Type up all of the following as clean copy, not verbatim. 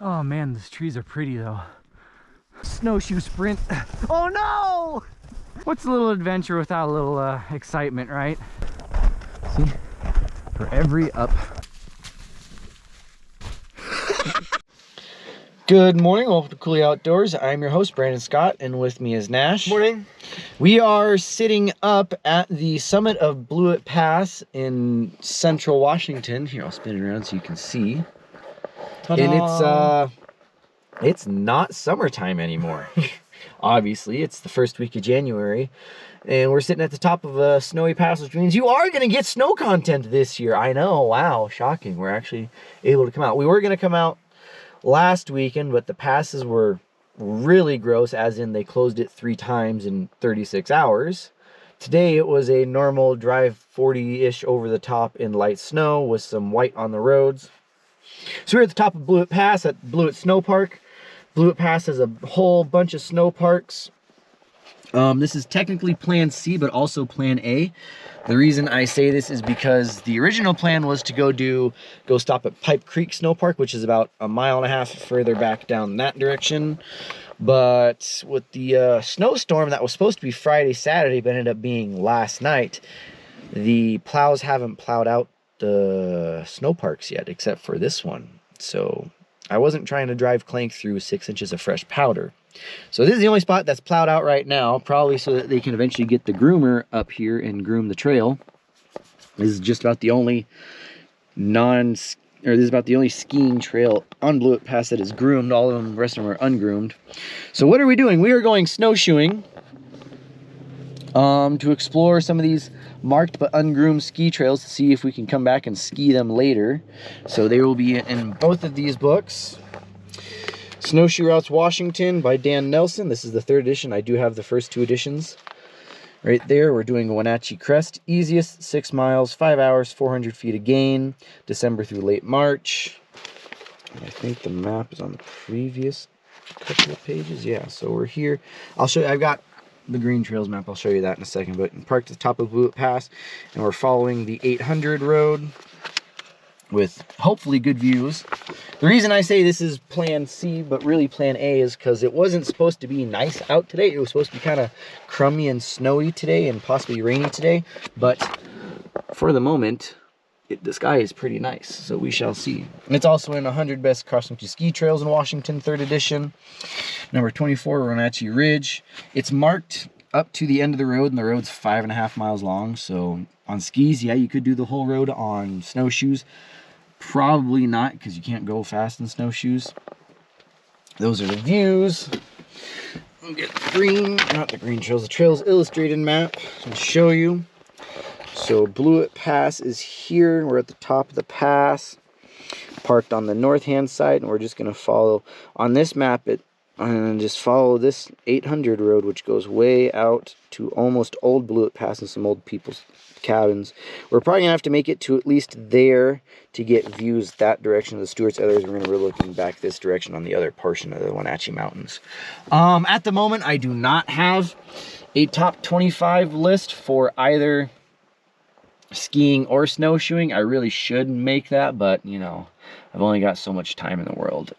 Oh man, these trees are pretty though. Snowshoe sprint. Oh no! What's a little adventure without a little excitement, right? See, for every up. Good morning, welcome to Cooley Outdoors. I'm your host, Brandon Scott, and with me is Nash. Morning. We are sitting up at the summit of Blewett Pass in central Washington. Here, I'll spin it around so you can see. And it's not summertime anymore. Obviously, it's the first week of January, and we're sitting at the top of a snowy pass, which means you are going to get snow content this year. I know, wow, shocking. We're actually able to come out. We were going to come out last weekend, but the passes were really gross, as in they closed it 3 times in 36 hours. Today it was a normal drive 40-ish over the top in light snow with some white on the roads. So we're at the top of Blewett Pass at Blewett Snow Park. Blewett Pass has a whole bunch of snow parks. This is technically Plan C, but also Plan A. The reason I say this is because the original plan was to go stop at Pipe Creek Snow Park, which is about 1.5 miles further back down that direction. But with the snowstorm that was supposed to be Friday, Saturday, but ended up being last night, the plows haven't plowed out the snow parks yet, except for this one. So I wasn't trying to drive Clank through 6 inches of fresh powder. So this is the only spot that's plowed out right now, probably so that they can eventually get the groomer up here and groom the trail. This is just about the only this is about the only skiing trail on Blewett Pass that is groomed. All of them, the rest of them are ungroomed. So what are we doing? We are going snowshoeing to explore some of these marked but ungroomed ski trails to see if we can come back and ski them later. So they will be in both of these books. Snowshoe Routes Washington by Dan Nelson. This is the 3rd edition. I do have the first 2 editions. Right there, we're doing Wenatchee Crest. Easiest, 6 miles, 5 hours, 400 feet of gain, December through late March. And I think the map is on the previous couple of pages. Yeah, so we're here. I'll show you, I've got the Green Trails map. I'll show you that in a second. But parked at the top of Blewett Pass, and we're following the 800 road with hopefully good views. The reason I say this is Plan C, but really Plan A, is because it wasn't supposed to be nice out today. It was supposed to be kind of crummy and snowy today and possibly rainy today. But for the moment, the sky is pretty nice, so we shall see. And it's also in 100 Best Cross-Country Ski Trails in Washington, 3rd edition. Number 24, Wenatchee Ridge. It's marked up to the end of the road, and the road's 5.5 miles long. So on skis, yeah, you could do the whole road. On snowshoes, probably not, because you can't go fast in snowshoes. Those are the views. We'll get the green, not the Green Trails, the Trails Illustrated map to show you. So Blewett Pass is here. We're at the top of the pass, parked on the north-hand side, and we're just going to follow on this map and just follow this 800 road, which goes way out to almost Old Blewett Pass and some old people's cabins. We're probably gonna have to make it to at least there to get views that direction of the Stewarts. Otherwise, we're gonna be looking back this direction on the other portion of the Wenatchee Mountains. At the moment, I do not have a top 25 list for either skiing or snowshoeing. I really should make that, but you know, I've only got so much time in the world.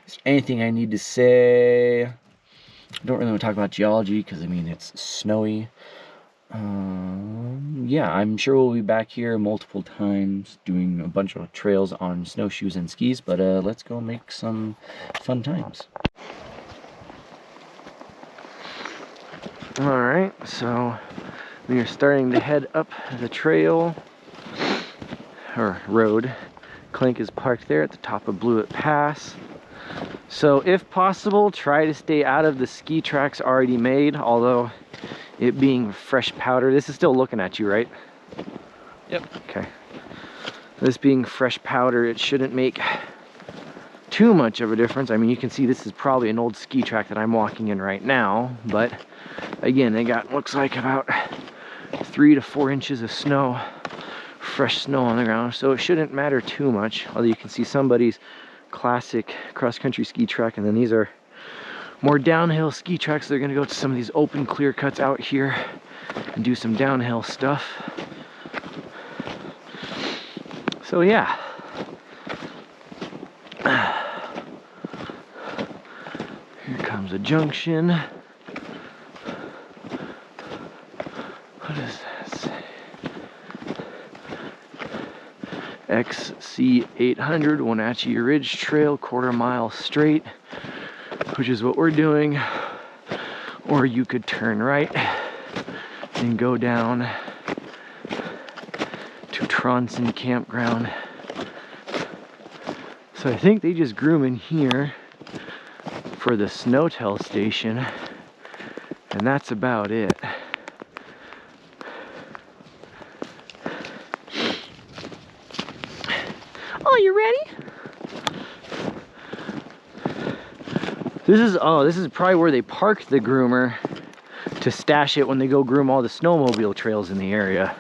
Is there anything I need to say? I don't really want to talk about geology because I mean it's snowy. Yeah, I'm sure we'll be back here multiple times doing a bunch of trails on snowshoes and skis, but let's go make some fun times. Alright, so we are starting to head up the trail, or road. Clink is parked there at the top of Blewett Pass. So if possible, try to stay out of the ski tracks already made, although it being fresh powder, this is still looking at you, right? Yep. Okay. This being fresh powder, it shouldn't make too much of a difference. I mean, you can see this is probably an old ski track that I'm walking in right now, but again, they got, looks like about 3 to 4 inches of snow, fresh snow on the ground, so it shouldn't matter too much. Although you can see somebody's classic cross-country ski track, and then these are more downhill ski tracks. They're gonna go to some of these open clear cuts out here and do some downhill stuff. So yeah, comes a junction. What does that say? XC800 Wenatchee Ridge Trail, 1/4 mile straight, which is what we're doing. Or you could turn right and go down to Tronson Campground. So I think they just groom in here for the Snowtel station, and that's about it. Oh, you ready? This is probably where they park the groomer to stash it when they go groom all the snowmobile trails in the area.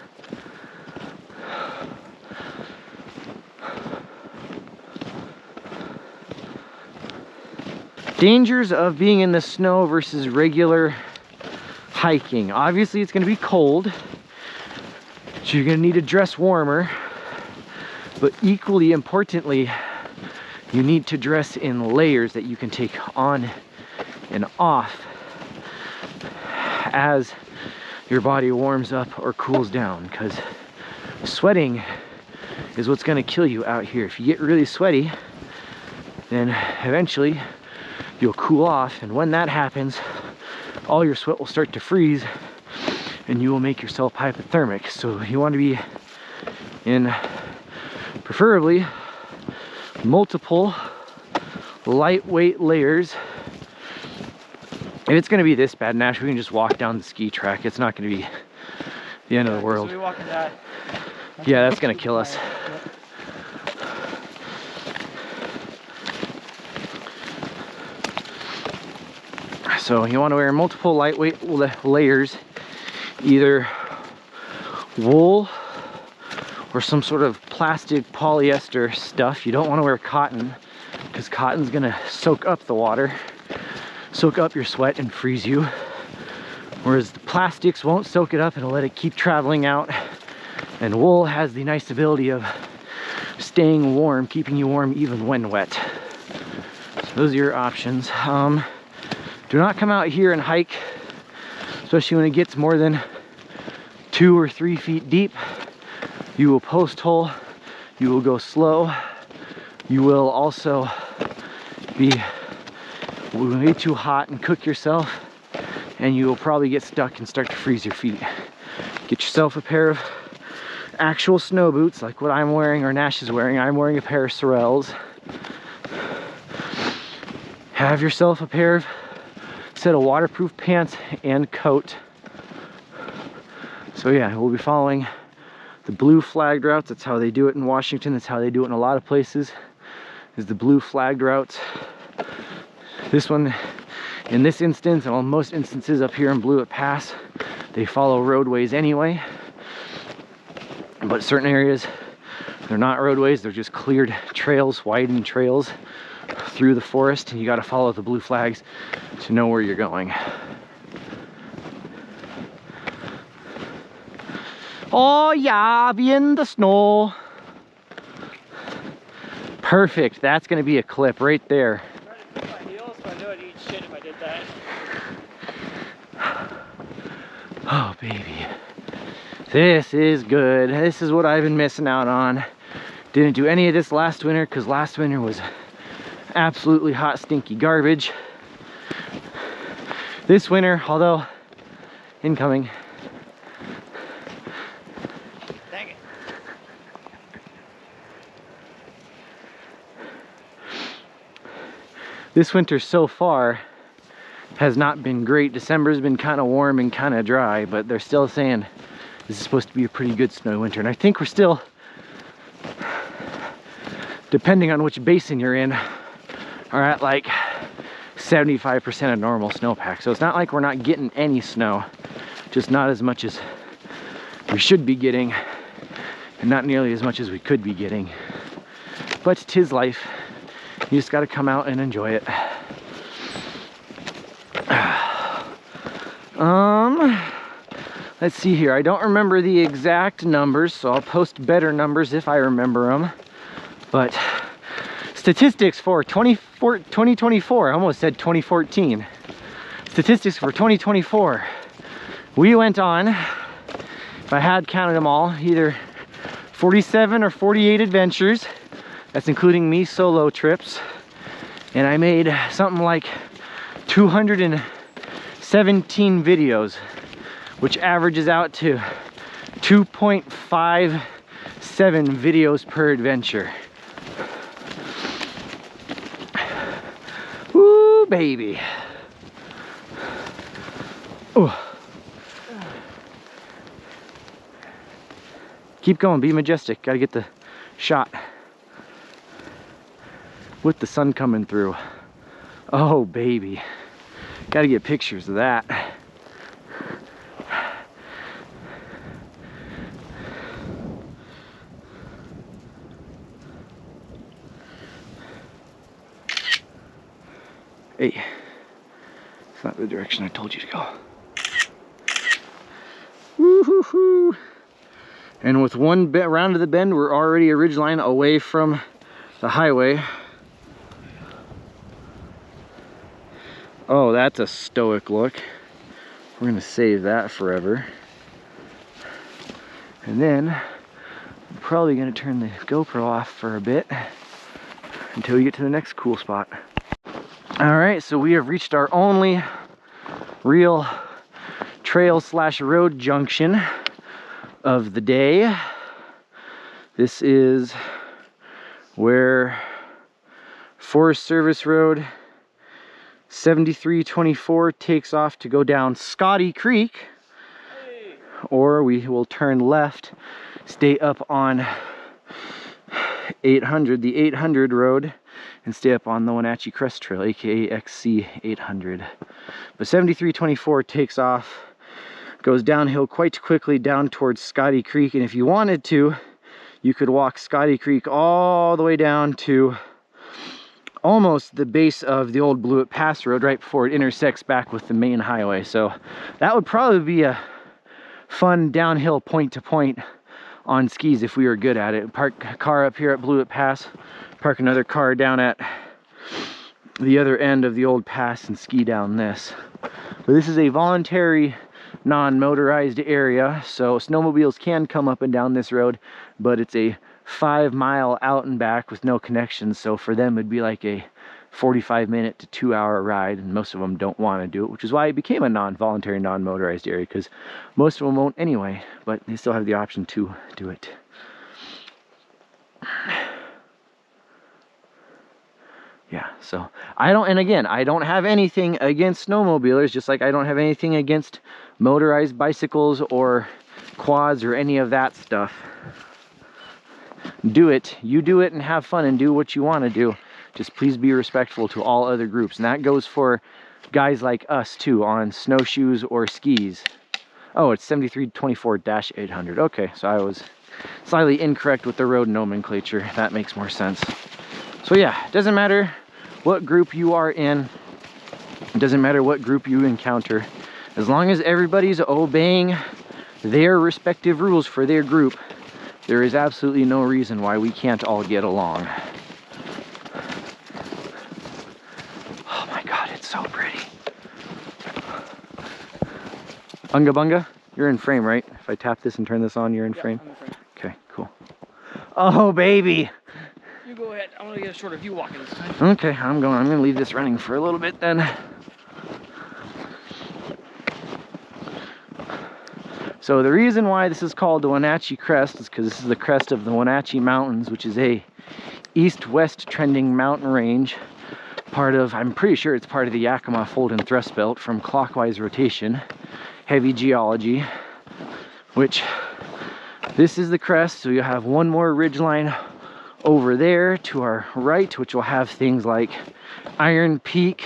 Dangers of being in the snow versus regular hiking. Obviously it's going to be cold, so you're going to need to dress warmer, but equally importantly, you need to dress in layers that you can take on and off as your body warms up or cools down, because sweating is what's going to kill you out here. If you get really sweaty, then eventually you'll cool off, and when that happens, all your sweat will start to freeze and you will make yourself hypothermic. So you want to be in preferably multiple lightweight layers. If it's going to be this bad, Nash, we can just walk down the ski track. It's not going to be the end of the world. So we walk in that. Yeah, that's going to kill us. So you want to wear multiple lightweight layers, either wool or some sort of plastic polyester stuff. You don't want to wear cotton, because cotton's going to soak up the water, soak up your sweat and freeze you, whereas the plastics won't soak it up, it'll let it keep traveling out. And wool has the nice ability of staying warm, keeping you warm even when wet. So those are your options. Do not come out here and hike, especially when it gets more than 2 or 3 feet deep. You will post hole, you will go slow, you will also be way too hot and cook yourself, and you will probably get stuck and start to freeze your feet. Get yourself a pair of actual snow boots like what I'm wearing or Nash is wearing. I'm wearing a pair of Sorels. Have yourself a pair of set of waterproof pants and coat. So yeah, we'll be following the blue flagged routes. That's how they do it in Washington. That's how they do it in a lot of places, is the blue flagged routes. This one, in this instance, and on most instances up here in Old Blewett Pass, they follow roadways anyway. But certain areas, they're not roadways, they're just cleared trails, widened trails through the forest, and you got to follow the blue flags to know where you're going. Oh yeah, be in the snow. Perfect, that's gonna be a clip right there. I'm trying to put my heels, so I know I'd eat shit if I did that. Oh baby, this is good. This is what I've been missing out on. Didn't do any of this last winter because last winter was absolutely hot, stinky garbage. This winter, although incoming. Dang it. This winter so far has not been great. December's been kind of warm and kind of dry, but they're still saying this is supposed to be a pretty good snow winter. And I think we're still, depending on which basin you're in, are at like 75% of normal snowpack. So it's not like we're not getting any snow, just not as much as we should be getting, and not nearly as much as we could be getting. But 'tis life. You just got to come out and enjoy it. Let's see here. I don't remember the exact numbers, so I'll post better numbers if I remember them. But statistics for 2024, I almost said 2014. Statistics for 2024. We went on, if I had counted them all, either 47 or 48 adventures. That's including me solo trips. And I made something like 217 videos, which averages out to 2.57 videos per adventure. Woo, baby. Ooh. Keep going, be majestic. Gotta get the shot with the sun coming through. Oh, baby. Gotta get pictures of that. Hey, it's not the direction I told you to go. Woo-hoo-hoo. And with one bit round of the bend, we're already a ridgeline away from the highway. Oh, that's a stoic look. We're gonna save that forever. And then I'm probably gonna turn the GoPro off for a bit until we get to the next cool spot. All right, so we have reached our only real trail slash road junction of the day. This is where Forest Service Road 7324 takes off to go down Scotty Creek. Hey. Or we will turn left, stay up on 800, the 800 road, and stay up on the Wenatchee Crest Trail, aka XC 800. But 7324 takes off, goes downhill quite quickly down towards Scotty Creek, and if you wanted to, you could walk Scotty Creek all the way down to almost the base of the Old Blewett Pass road right before it intersects back with the main highway. So that would probably be a fun downhill point to point on skis if we were good at it. Park a car up here at Blewett Pass, park another car down at the other end of the old pass and ski down this. But this is a voluntary non-motorized area, so snowmobiles can come up and down this road, but it's a 5-mile out and back with no connections, so for them it'd be like a 45-minute to 2-hour ride, and most of them don't want to do it, which is why it became a non-voluntary non-motorized area, because most of them won't anyway, but they still have the option to do it. Yeah, so I don't have anything against snowmobilers, just like I don't have anything against motorized bicycles or quads or any of that stuff. Do it, you do it and have fun and do what you want to do. Just please be respectful to all other groups, and that goes for guys like us too on snowshoes or skis. Oh, it's 7324-800. Okay, so I was slightly incorrect with the road nomenclature. That makes more sense. So yeah, it doesn't matter what group you are in, it doesn't matter what group you encounter, as long as everybody's obeying their respective rules for their group, there is absolutely no reason why we can't all get along. Oh my God, it's so pretty. Unga bunga, you're in frame, right? If I tap this and turn this on, you're in frame? I'm in frame. Okay, cool. Oh, baby. You go ahead. I'm gonna get a shorter view walking this time. Okay, I'm gonna leave this running for a little bit then. So the reason why this is called the Wenatchee Crest is because this is the crest of the Wenatchee Mountains, which is a east-west trending mountain range, part of, I'm pretty sure it's part of the Yakima Fold and Thrust Belt from clockwise rotation, heavy geology, which this is the crest. So you have one more ridgeline over there to our right, which will have things like Iron Peak,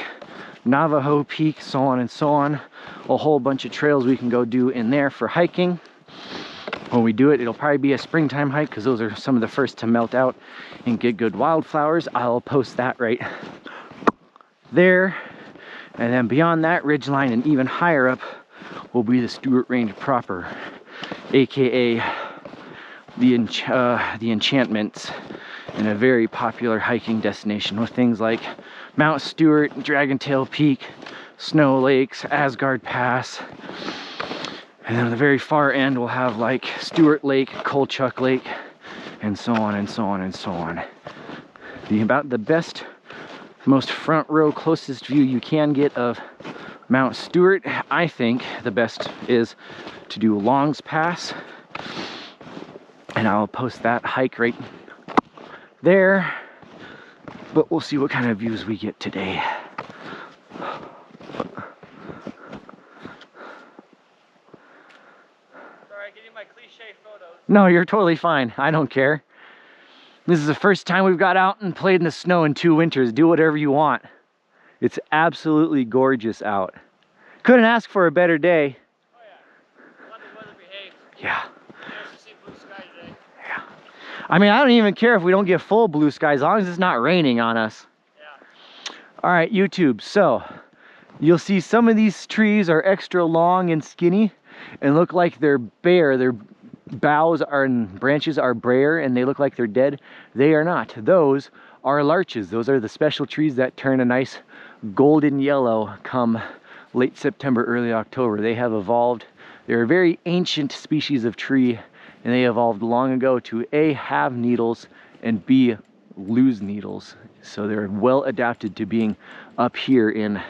Navajo Peak, so on and so on. A whole bunch of trails we can go do in there for hiking. When we do it, it'll probably be a springtime hike because those are some of the first to melt out and get good wildflowers. I'll post that right there. And then beyond that ridgeline and even higher up will be the Stewart Range proper, aka the enchantments and a very popular hiking destination with things like Mount Stewart, Dragon Tail Peak, Snow Lakes, Asgard Pass. And then on the very far end, we'll have like Stewart Lake, Kolchak Lake, and so on and so on and so on. About the best, most front row, closest view you can get of Mount Stewart, I think the best is to do Long's Pass. And I'll post that hike right there. But we'll see what kind of views we get today. My cliche photos. No, you're totally fine. I don't care. This is the first time we've got out and played in the snow in 2 winters. Do whatever you want. It's absolutely gorgeous out. Couldn't ask for a better day. Oh yeah. Let the weather behave. Yeah. Nice to see blue sky today. Yeah. I mean, I don't even care if we don't get full blue sky as long as it's not raining on us. Yeah. All right, YouTube. So you'll see some of these trees are extra long and skinny and look like they're bare. Their boughs and branches are bare and they look like they're dead. They are not. Those are larches. Those are the special trees that turn a nice golden yellow come late September, early October. They have evolved. They're a very ancient species of tree, and they evolved long ago to A, have needles, and B, lose needles. So they're well adapted to being up here in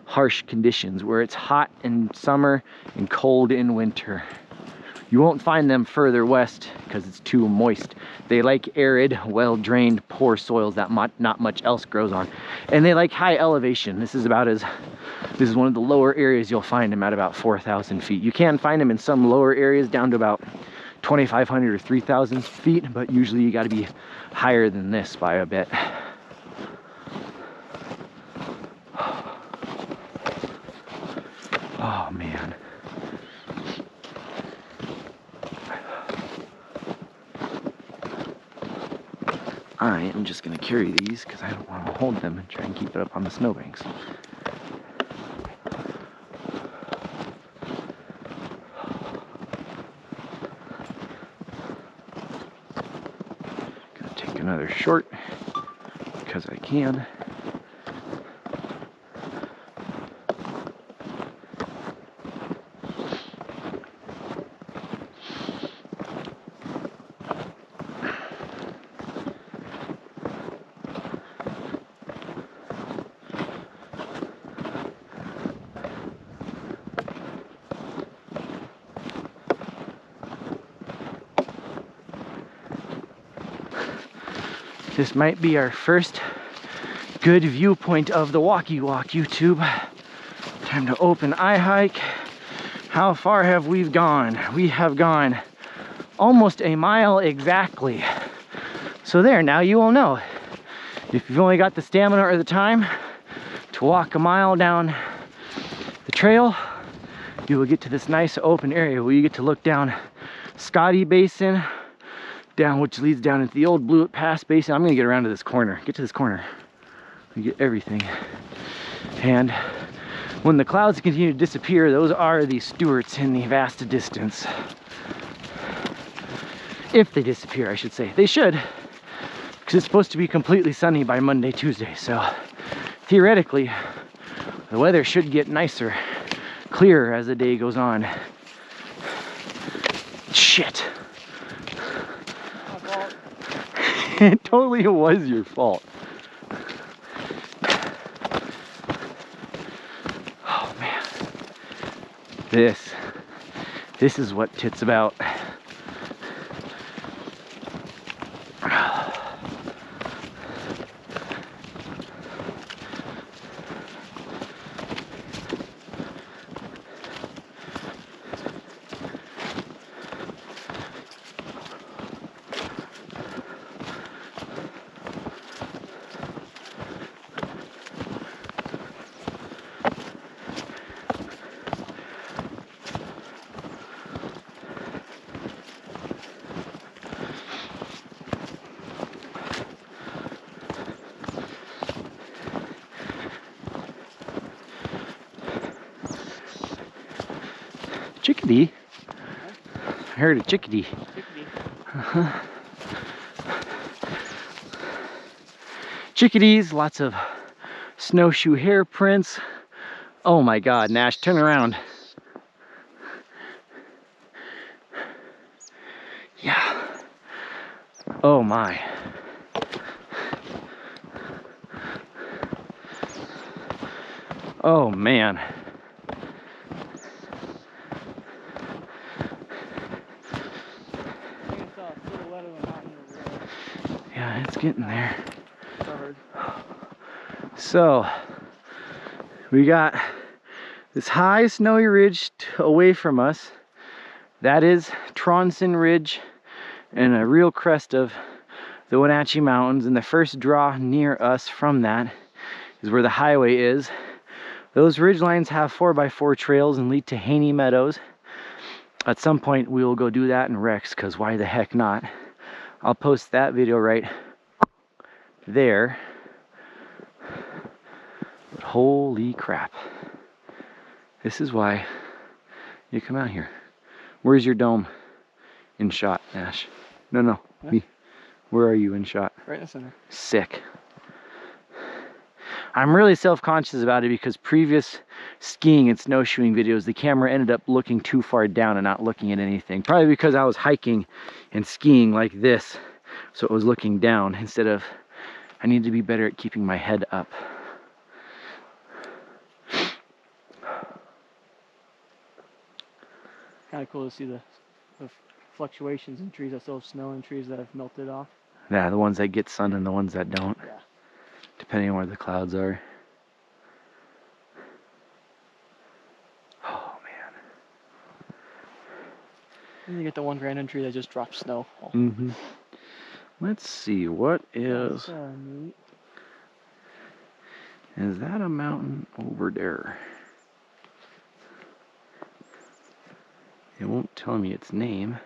harsh conditions where it's hot in summer and cold in winter. You won't find them further west because it's too moist. They like arid, well-drained, poor soils that not much else grows on. And they like high elevation. This is one of the lower areas you'll find them at about 4,000 feet. You can find them in some lower areas down to about 2,500 or 3,000 feet, but usually you got to be higher than this by a bit. Oh man. I am just going to carry these because I don't want to hold them and try and keep it up on the snowbanks. Gonna take another short because I can. This might be our first good viewpoint of the Walkie Walk, YouTube. Time to open eye hike. How far have we gone? We have gone almost a mile exactly. So there, now you will know. If you've only got the stamina or the time to walk a mile down the trail, you will get to this nice open area where you get to look down Scotty Basin, which leads down into the Old Blewett Pass Basin. I'm gonna get around to this corner. Get to this corner. We get everything. And when the clouds continue to disappear, those are the Stewarts in the vast distance. If they disappear, I should say. They should, because it's supposed to be completely sunny by Monday, Tuesday. So theoretically, the weather should get nicer, clearer as the day goes on. Shit. It totally was your fault. Oh man. This is what it's about. Chickadee? I heard a chickadee. Chickadee. chickadees, lots of snowshoe hair prints. Oh my God, Nash, turn around. Yeah. Oh my. Oh man. Yeah, it's getting there. So, we got this high snowy ridge away from us. That is Tronson Ridge and a real crest of the Wenatchee Mountains. And the first draw near us from that is where the highway is. Those ridge lines have 4x4 trails and lead to Haney Meadows. At some point we will go do that in Rex, because why the heck not? I'll post that video right there. But holy crap. This is why you come out here. Where's your dome in shot, Nash? No. Me. Where are you in shot? Right in the center. Sick. I'm really self-conscious about it because previous skiing and snowshoeing videos, the camera ended up looking too far down and not looking at anything. Probably because I was hiking and skiing like this, so it was looking down instead of, I need to be better at keeping my head up. Kind of cool to see the fluctuations in trees that still have snow and trees that have melted off. Yeah, the ones that get sun and the ones that don't. Yeah. Depending on where the clouds are. Oh man. And you get the one random tree that just drops snow. Oh. Mm-hmm. Let's see, what is... neat. Is that a mountain over there? It won't tell me its name.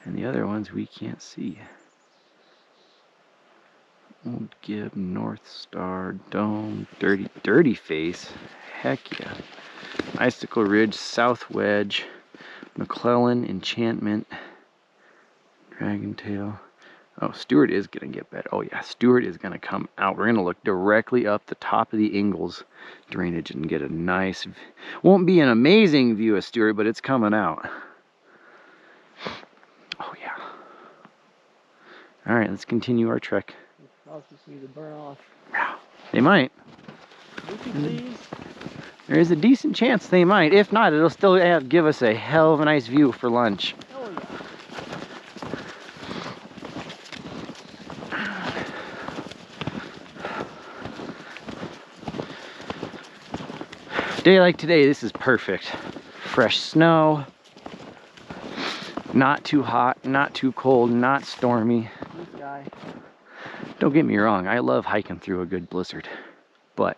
And the other ones we can't see. Old Gib, North Star, Dome, Dirty Face. Heck yeah. Icicle Ridge, South Wedge, McClellan, Enchantment, Dragon Tail. Oh, Stewart is gonna get better. Oh yeah, Stewart is gonna come out. We're gonna look directly up the top of the Ingalls drainage and get a nice, won't be an amazing view of Stewart, but it's coming out. Oh yeah. All right, let's continue our trek. I'll just need to burn off. They might. Please. There is a decent chance they might. If not, it'll still give us a hell of a nice view for lunch. Oh yeah. Day like today, this is perfect. Fresh snow. Not too hot, not too cold, not stormy. Blue sky. Don't get me wrong, I love hiking through a good blizzard, but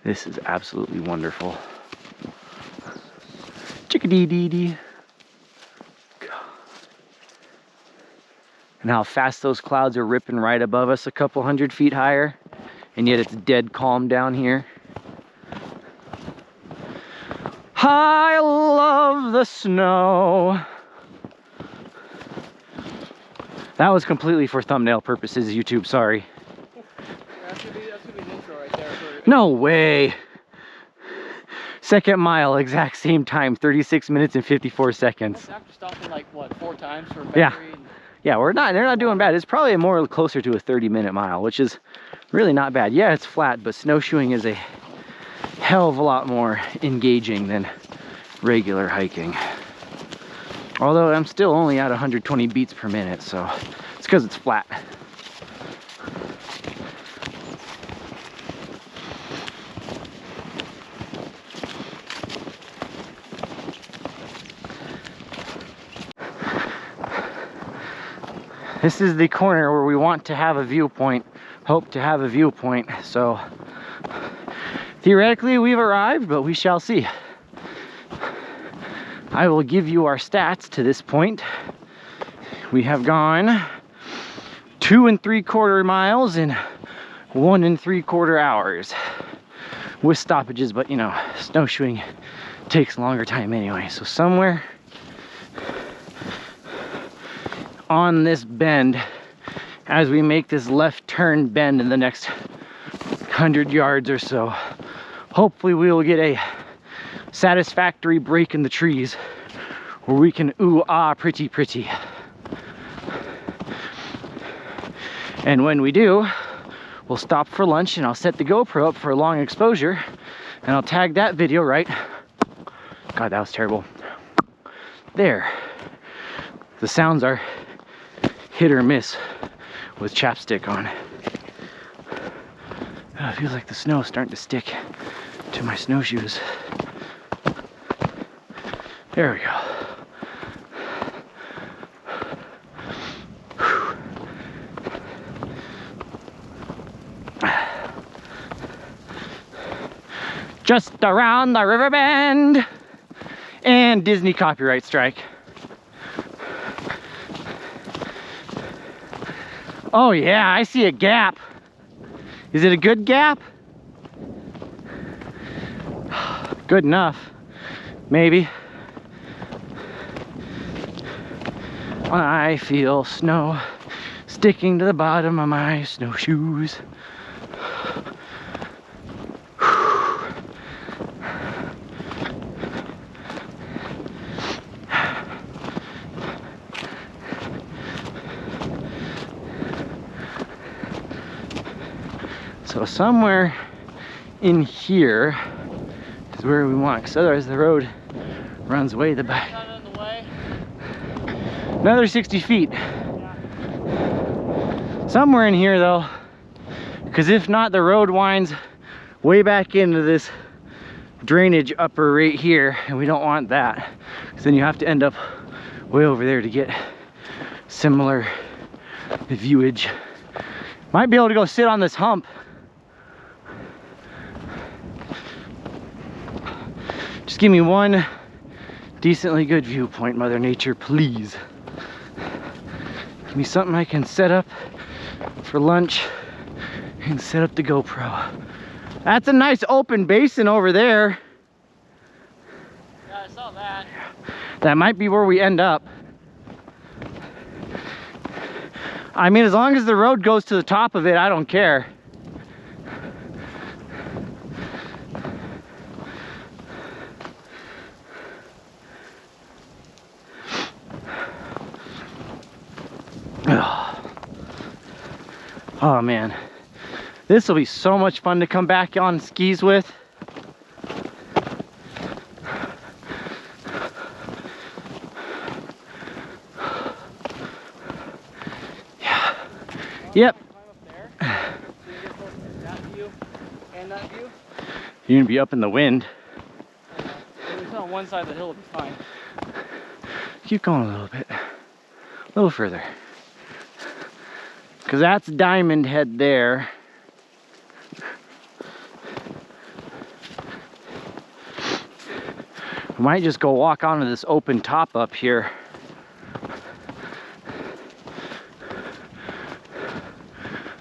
this is absolutely wonderful. Chickadee-dee-dee. And how fast those clouds are ripping right above us a couple 100 feet higher, and yet it's dead calm down here. I love the snow. That was completely for thumbnail purposes, YouTube, sorry. That's gonna be an intro right there. No way. Second mile, exact same time, 36 minutes and 54 seconds. After stopping like what, 4 times for battery? Yeah. Yeah, they're not doing bad. It's probably more closer to a 30-minute mile, which is really not bad. Yeah, it's flat, but snowshoeing is a hell of a lot more engaging than regular hiking. Although I'm still only at 120 beats per minute, so it's because it's flat. This is the corner where we want to have a viewpoint, hope to have a viewpoint. So theoretically we've arrived, but we shall see. I will give you our stats to this point. We have gone 2 3/4 miles in 1 3/4 hours with stoppages, but you know, snowshoeing takes a longer time anyway. So somewhere on this bend as we make this left turn bend in the next 100 yards or so. Hopefully we will get a satisfactory break in the trees where we can ooh ah pretty pretty. And when we do, we'll stop for lunch and I'll set the GoPro up for a long exposure and I'll tag that video right. God, that was terrible. There. The sounds are hit or miss with chapstick on. Oh, it feels like the snow is starting to stick to my snowshoes. There we go. Just around the river bend. And Disney copyright strike. Oh yeah, I see a gap. Is it a good gap? Good enough, maybe. I feel snow sticking to the bottom of my snowshoes. So somewhere in here is where we want, because otherwise the road runs way the back. Another 60 feet. Yeah. Somewhere in here though, because if not, the road winds way back into this drainage upper right here, and we don't want that, because then you have to end up way over there to get similar viewage. Might be able to go sit on this hump. Just give me one decently good viewpoint, Mother Nature, please. Give me something I can set up for lunch and set up the GoPro. That's a nice open basin over there. Yeah, I saw that. That might be where we end up. I mean, as long as the road goes to the top of it, I don't care. Oh man, this will be so much fun to come back on skis with. Yeah. Yep. You're gonna be up in the wind. It's on one side of the hill, it'll be fine. Keep going a little bit, a little further. Because that's Diamond Head there. I might just go walk onto this open top up here.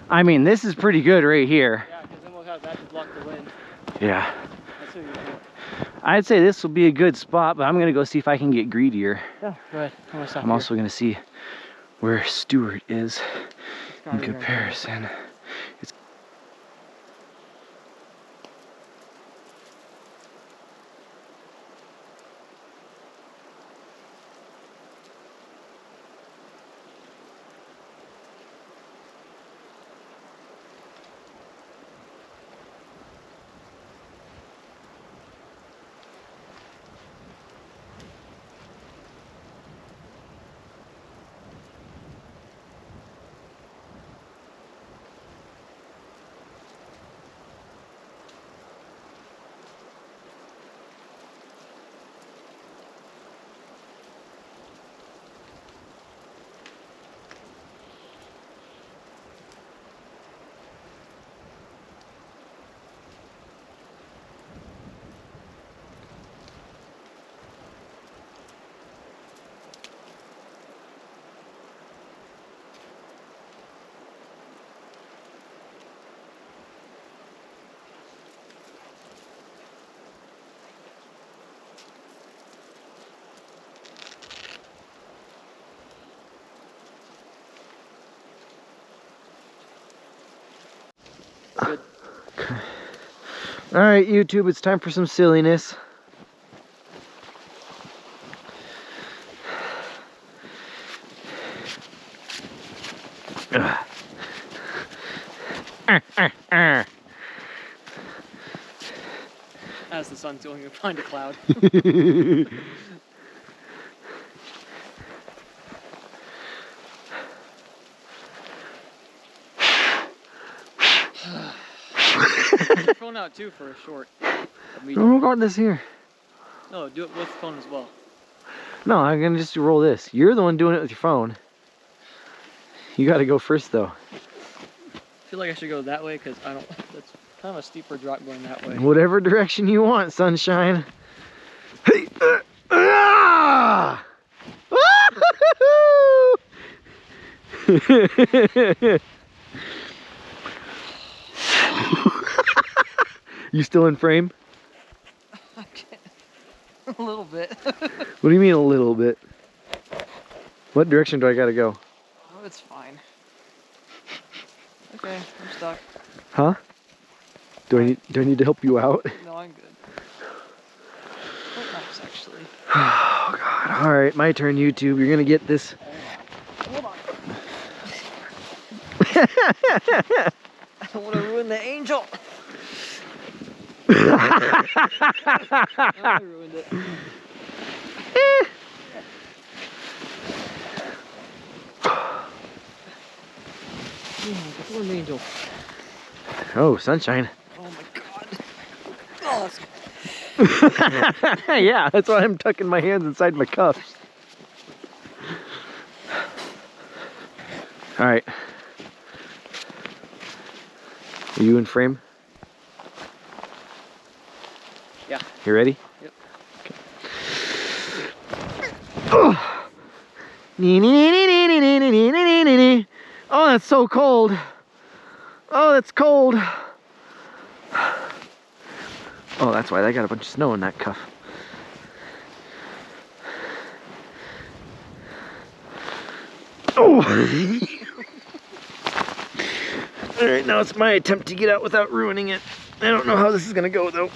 I mean, this is pretty good right here. Yeah, because then we'll have that to block the wind. Yeah. That's what you're doing. I'd say this will be a good spot, but I'm gonna go see if I can get greedier. Yeah, go ahead. I'm also gonna see where Stewart is in comparison. It's Good. All right, YouTube, it's time for some silliness. As the sun's going behind a cloud. Put your phone out too for a short. Oh, got this here. No, do it with the phone as well. No, I'm gonna just roll this. You're the one doing it with your phone. You gotta go first though. I feel like I should go that way because I don't. That's kind of a steeper drop going that way. Whatever direction you want, sunshine. Hey, ah! You still in frame? I can't. A little bit. What do you mean a little bit? What direction do I gotta go? Oh, it's fine. Okay, I'm stuck. Huh? Do I need to help you out? No, I'm good. Quite nice, actually. Oh God! All right, my turn. YouTube, you're gonna get this. Hold on. I don't want to ruin the angel. I ruined it. Ruined the angel. Oh, sunshine. Oh my God. Oh, Yeah, that's why I'm tucking my hands inside my cuffs. All right. Are you in frame? yeah. You ready? Yep. Oh. Oh, that's so cold. Oh, that's cold. Oh, that's why I got a bunch of snow in that cuff. Oh! Alright, now it's my attempt to get out without ruining it. I don't know how this is gonna go though.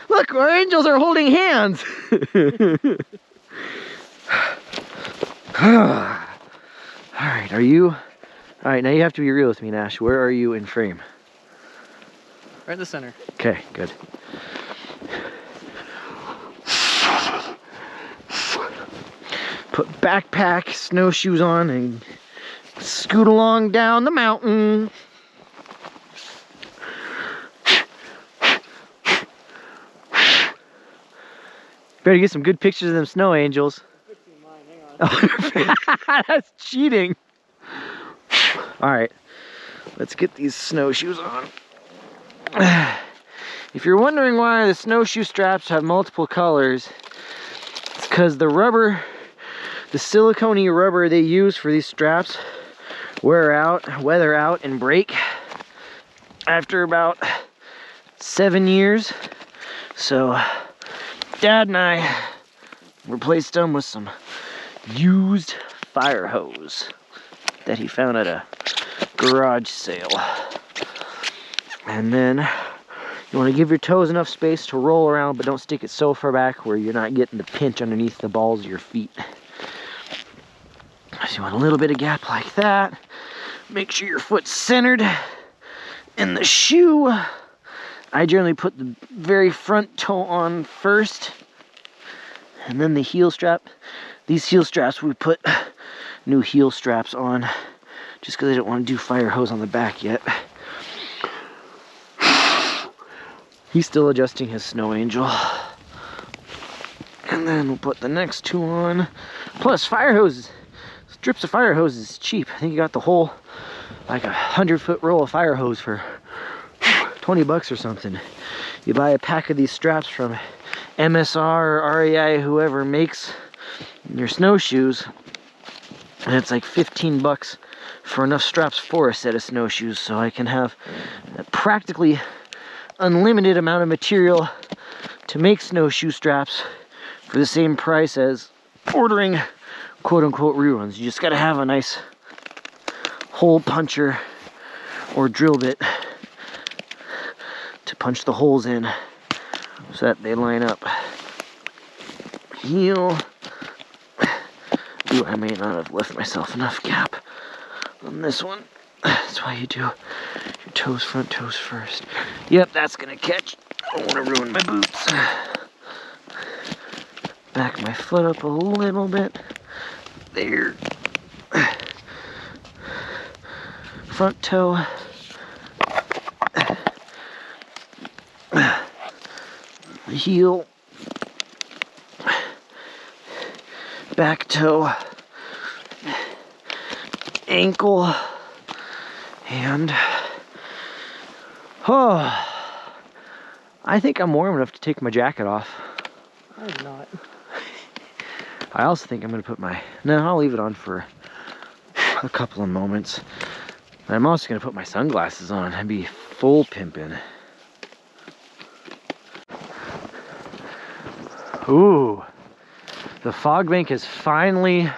Look, our angels are holding hands. Alright, are you? Alright, now you have to be real with me, Nash. Where are you in frame? Right in the center. Okay, good. Put backpack, snowshoes on, and scoot along down the mountain. Better get some good pictures of them snow angels. That's cheating. All right, let's get these snowshoes on. If you're wondering why the snowshoe straps have multiple colors, it's because the rubber, the silicone rubber they use for these straps wear out, weather out, and break after about 7 years. So Dad and I replaced them with some used fire hose that he found at a garage sale. And then you want to give your toes enough space to roll around, but don't stick it so far back where you're not getting the pinch underneath the balls of your feet. So you want a little bit of gap like that. Make sure your foot's centered in the shoe. I generally put the very front toe on first, and then the heel strap. These heel straps, we put new heel straps on just because I don't want to do fire hose on the back yet. He's still adjusting his snow angel. And then we'll put the next two on. Plus fire hoses, strips of fire hose is cheap. I think you got the whole, like 100-foot roll of fire hose for 20 bucks or something. You buy a pack of these straps from MSR or REI, whoever makes your snowshoes, and it's like 15 bucks for enough straps for a set of snowshoes, so I can have a practically unlimited amount of material to make snowshoe straps for the same price as ordering quote-unquote reruns. You just gotta have a nice hole puncher or drill bit to punch the holes in so that they line up. Heel. Ooh, I may not have left myself enough gap on this one. That's why you do your toes, front toes first. Yep, that's gonna catch. I don't want to ruin my boots. Back my foot up a little bit. There. Front toe. Heel. Back toe. Ankle. And oh, I think I'm warm enough to take my jacket off. I'm not. I also think I'm gonna put my, no, I'll leave it on for a couple of moments. I'm also gonna put my sunglasses on and be full pimpin'. Ooh, the fog bank is finally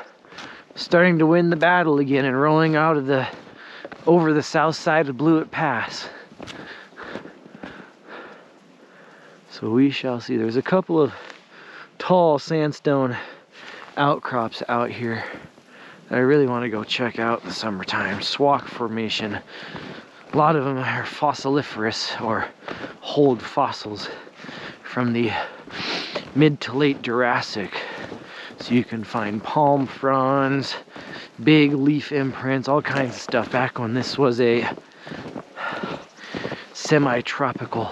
starting to win the battle again and rolling out of the over the south side of Blewett Pass. So we shall see. There's a couple of tall sandstone outcrops out here that I really want to go check out in the summertime. Swauk Formation. A lot of them are fossiliferous or hold fossils from the mid to late Jurassic. So you can find palm fronds, big leaf imprints, all kinds of stuff back when this was a semi-tropical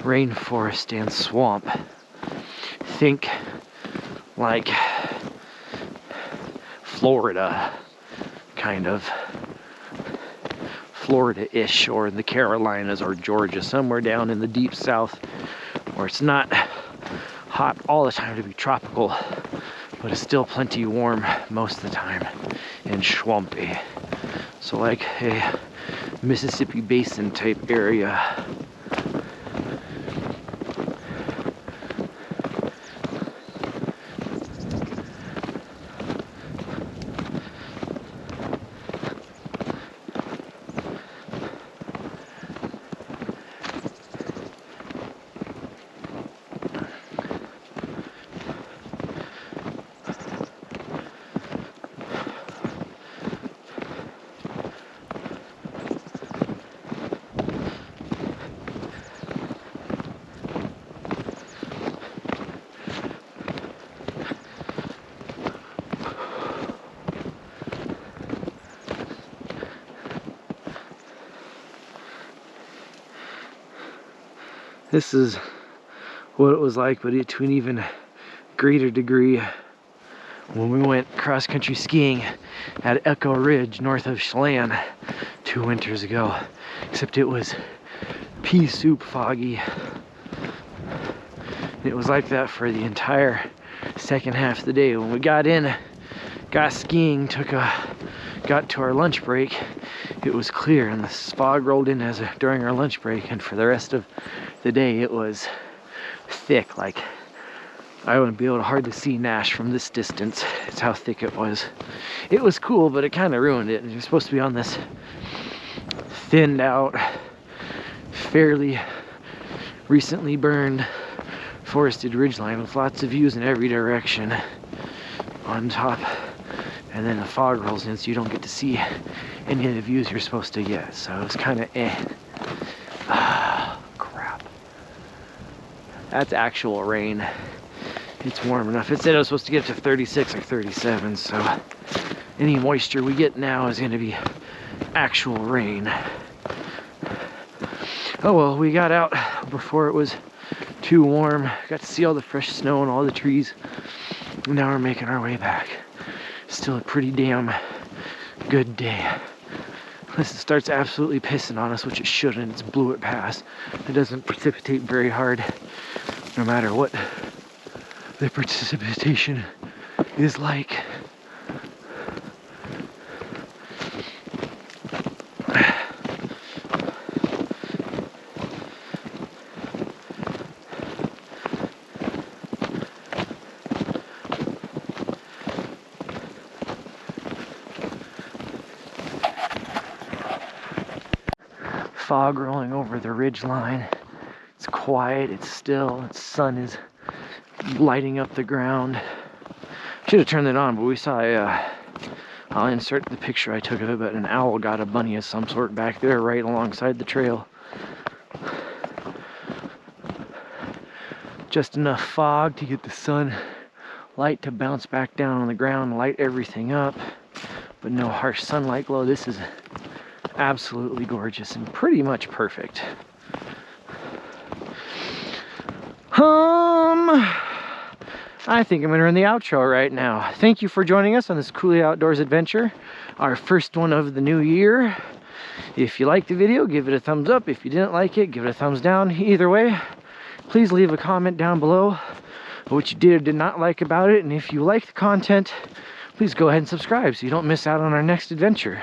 rainforest and swamp. Think like Florida, kind of. Florida-ish, or the Carolinas or Georgia, somewhere down in the deep south where it's not hot all the time to be tropical, but it's still plenty warm most of the time and swampy. So like a Mississippi Basin type area. This is what it was like, but to an even greater degree when we went cross-country skiing at Echo Ridge north of Chelan 2 winters ago. Except it was pea soup foggy. It was like that for the entire second half of the day. When we got in, got skiing, got to our lunch break, it was clear and the fog rolled in during our lunch break, and for the rest of the day it was thick. Like I wouldn't be able to hardly see Nash from this distance. It's how thick it was. It was cool, but it kind of ruined it. You're supposed to be on this thinned out, fairly recently burned forested ridgeline with lots of views in every direction on top, and then the fog rolls in so you don't get to see any of the views you're supposed to get. So it was kind of crap. That's actual rain. It's warm enough. It said I was supposed to get to 36 or 37, so any moisture we get now is going to be actual rain. Oh well, we got out before it was too warm. Got to see all the fresh snow and all the trees. And now we're making our way back. Still a pretty damn good day. Unless it starts absolutely pissing on us, which it shouldn't. It's Blewett Pass. It doesn't precipitate very hard, no matter what the precipitation is like. fog rolling over the ridge line. It's quiet, it's still, the sun is lighting up the ground. Should have turned it on, but we saw I'll insert the picture I took of it, but an owl got a bunny of some sort back there right alongside the trail. Just enough fog to get the sun light to bounce back down on the ground, light everything up, but no harsh sunlight glow. This is absolutely gorgeous and pretty much perfect. I think I'm gonna run the outro right now. Thank you for joining us on this Cooley Outdoors adventure, our first one of the new year. If you liked the video, give it a thumbs up. If you didn't like it, give it a thumbs down. Either way, please leave a comment down below what you did or did not like about it. And if you like the content, please go ahead and subscribe so you don't miss out on our next adventure,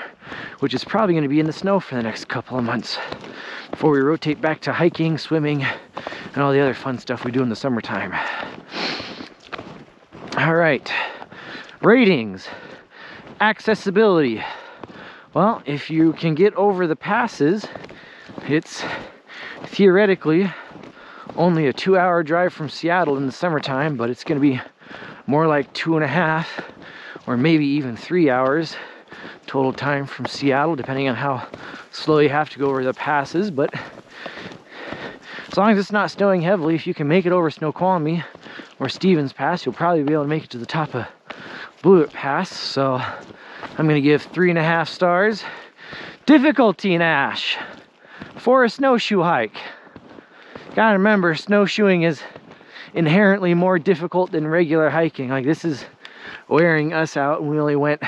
which is probably going to be in the snow for the next couple of months before we rotate back to hiking, swimming, and all the other fun stuff we do in the summertime. All right, ratings, accessibility. Well, if you can get over the passes, it's theoretically only a 2-hour drive from Seattle in the summertime, but it's going to be more like 2.5 or maybe even 3 hours total time from Seattle, depending on how slow you have to go over the passes. But as long as it's not snowing heavily, if you can make it over Snoqualmie or Stevens Pass, you'll probably be able to make it to the top of Blewett Pass. So I'm going to give 3.5 stars. Difficulty in Ash for a snowshoe hike. Gotta remember, snowshoeing is inherently more difficult than regular hiking. Like, this is wearing us out, and we only went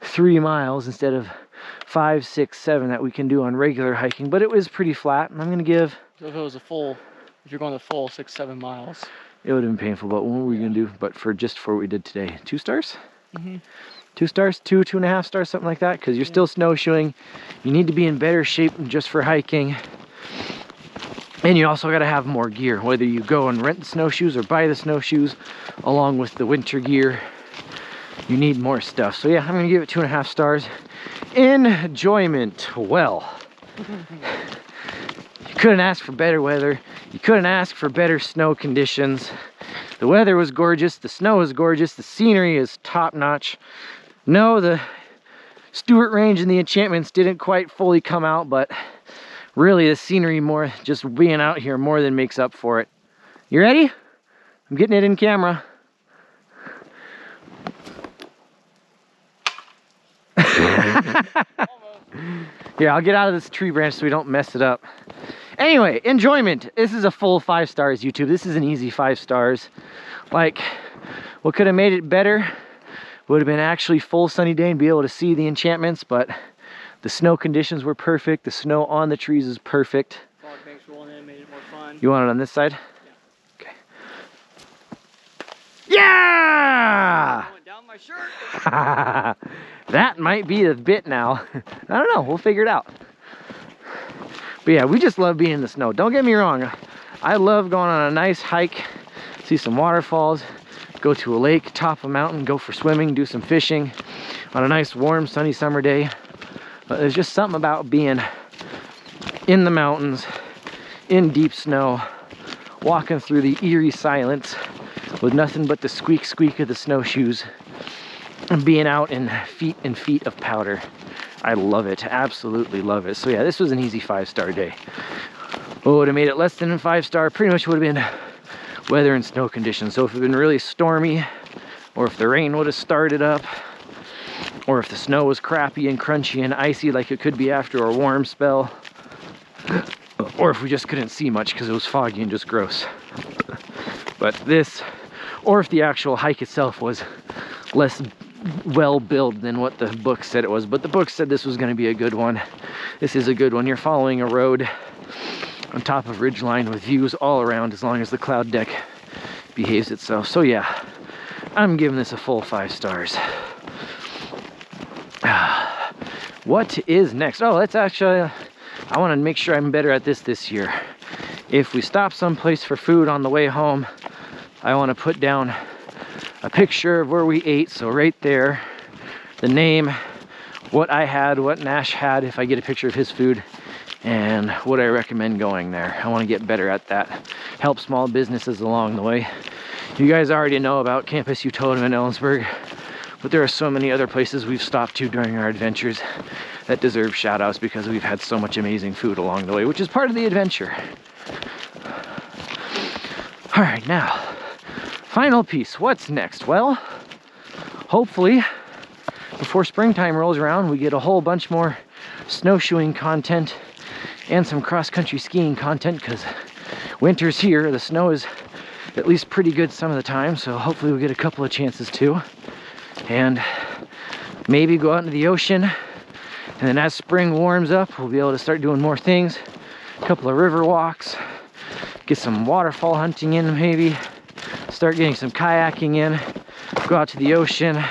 3 miles instead of 5, 6, 7 that we can do on regular hiking, but it was pretty flat. And I'm gonna give, So if it was a full, if you're going the full 6, 7 miles, it would have been painful, but what were we gonna do? But for what we did today, 2 stars? 2 stars, 2.5 stars, something like that, because you're still snowshoeing. You need to be in better shape than just for hiking. And you also got to have more gear, whether you go and rent the snowshoes or buy the snowshoes along with the winter gear. You need more stuff. So yeah, I'm going to give it 2.5 stars. Enjoyment. Well, you couldn't ask for better weather. You couldn't ask for better snow conditions. The weather was gorgeous. The snow was gorgeous. The scenery is top notch. No, the Stewart Range and the enchantments didn't quite fully come out, but really the scenery, more just being out here, more than makes up for it. You ready? I'm getting it in camera. Here, I'll get out of this tree branch so we don't mess it up. Anyway, enjoyment. This is a full 5 stars, YouTube. This is an easy 5 stars. Like, what could have made it better would have been actually full sunny day and be able to see the enchantments, but the snow conditions were perfect. The snow on the trees is perfect. fog banks rolling in, made it more fun. You want it on this side? Yeah. Okay. Yeah! I went down my shirt. That might be the bit now. I don't know. We'll figure it out. But yeah, we just love being in the snow. Don't get me wrong. I love going on a nice hike, see some waterfalls, go to a lake, top a mountain, go for swimming, do some fishing on a nice warm sunny summer day. But there's just something about being in the mountains, in deep snow, walking through the eerie silence with nothing but the squeak squeak of the snowshoes, and being out in feet and feet of powder. I love it, absolutely love it. So yeah, this was an easy 5-star day. What would have made it less than a 5-star pretty much would have been weather and snow conditions. So if it had been really stormy, or if the rain would have started up, or if the snow was crappy and crunchy and icy like it could be after a warm spell, or if we just couldn't see much because it was foggy and just gross. But this, or if the actual hike itself was less well built than what the book said it was, but the book said this was going to be a good one. This is a good one. You're following a road on top of ridgeline with views all around, as long as the cloud deck behaves itself. So yeah, I'm giving this a full 5 stars. What is next? Oh, let's actually, I want to make sure I'm better at this year. If we stop someplace for food on the way home, I want to put down a picture of where we ate. So right there, the name, what I had, what Nash had, if I get a picture of his food, and would I recommend going there. I want to get better at that. Help small businesses along the way. You guys already know about Campus Utotem in Ellensburg, but there are so many other places we've stopped to during our adventures that deserve shout outs because we've had so much amazing food along the way, which is part of the adventure. All right, now, final piece, what's next? Well, hopefully, before springtime rolls around, we get a whole bunch more snowshoeing content and some cross-country skiing content, because winter's here. The snow is at least pretty good some of the time, so hopefully we'll get a couple of chances too. And maybe go out into the ocean, and then as spring warms up, we'll be able to start doing more things. A couple of river walks, get some waterfall hunting in maybe, start getting some kayaking in, go out to the ocean,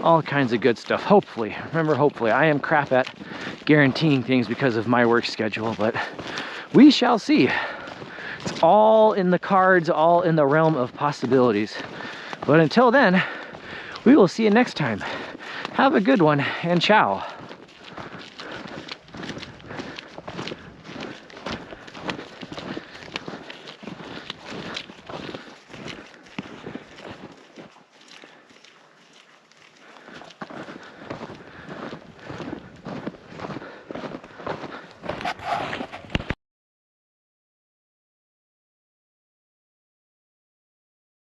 all kinds of good stuff, hopefully. Remember, hopefully. I am crap at guaranteeing things because of my work schedule, but we shall see. It's all in the cards, all in the realm of possibilities. But until then, we will see you next time. Have a good one, and ciao.